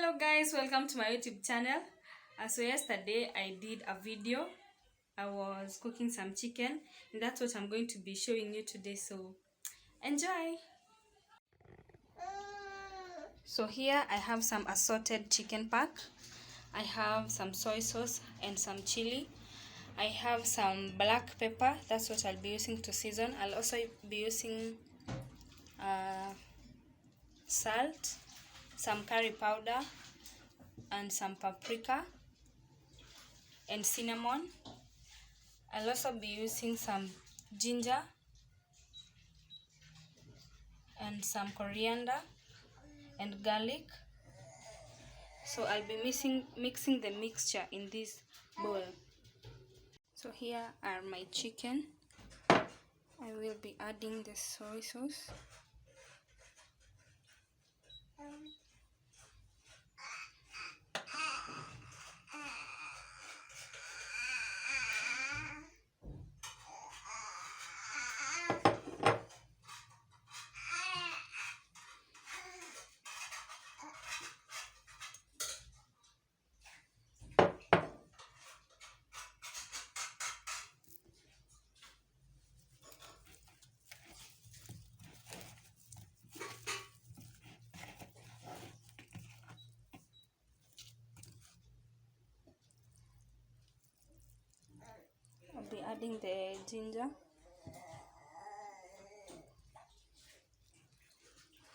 Hello guys, welcome to my YouTube channel. So yesterday I did a video. I was cooking some chicken and that's what I'm going to be showing you today, so enjoy. So here I have some assorted chicken pack. I have some soy sauce and some chili. I have some black pepper, that's what I'll be using to season. I'll also be using salt, some curry powder, and some paprika and cinnamon. I'll also be using some ginger and some coriander and garlic. So I'll be mixing the mixture in this bowl. So here are my chicken. I will be adding the soy sauce. I'll be adding the ginger,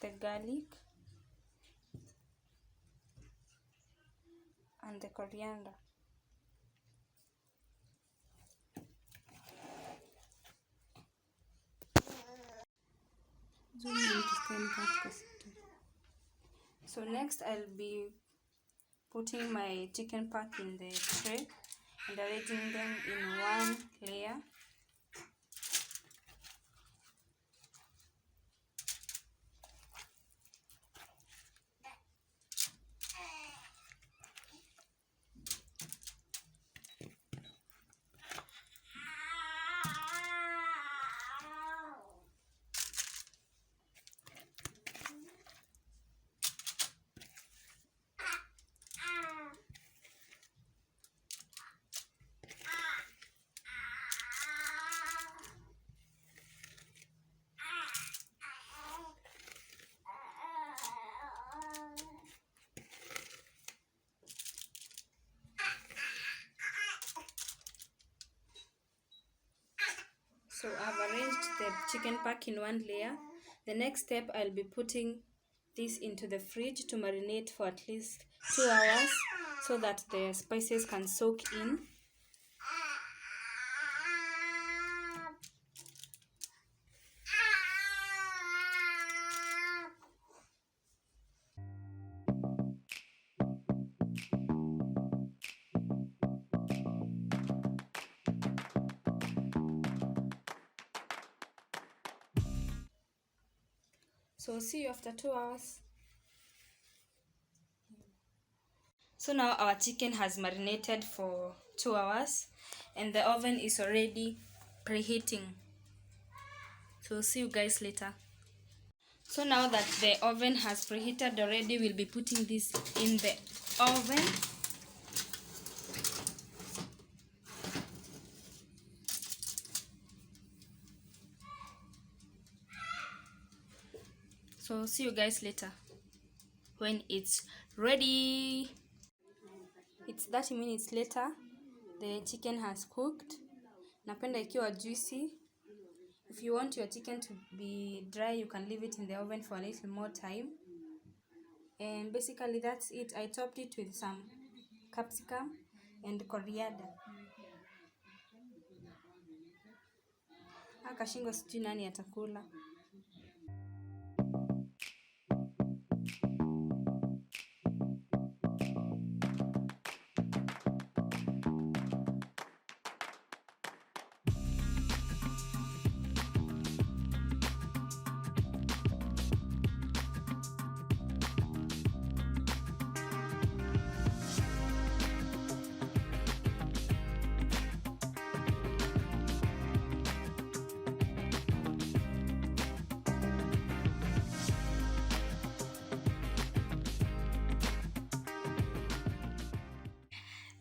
the garlic, and the coriander. So next I'll be putting my chicken pack in the tray and arranging them in one layer. So I've arranged the chicken pack in one layer. The next step, I'll be putting this into the fridge to marinate for at least 2 hours so that the spices can soak in. So see you after 2 hours. So now our chicken has marinated for 2 hours and the oven is already preheating. So see you guys later. So now that the oven has preheated already, we'll be putting this in the oven. So see you guys later when it's ready. It's 30 minutes later. The chicken has cooked. Napenda ikiwa juicy. If you want your chicken to be dry, you can leave it in the oven for a little more time. And basically that's it. I topped it with some capsicum and coriander. Kashingo sijui nani atakula.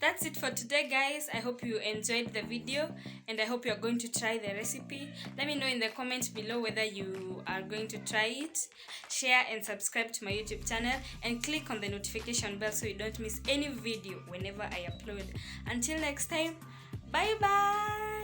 That's it for today, guys. I hope you enjoyed the video and I hope you're going to try the recipe. Let me know in the comments below whether you are going to try it. Share and subscribe to my YouTube channel and click on the notification bell so you don't miss any video whenever I upload. Until next time, bye bye.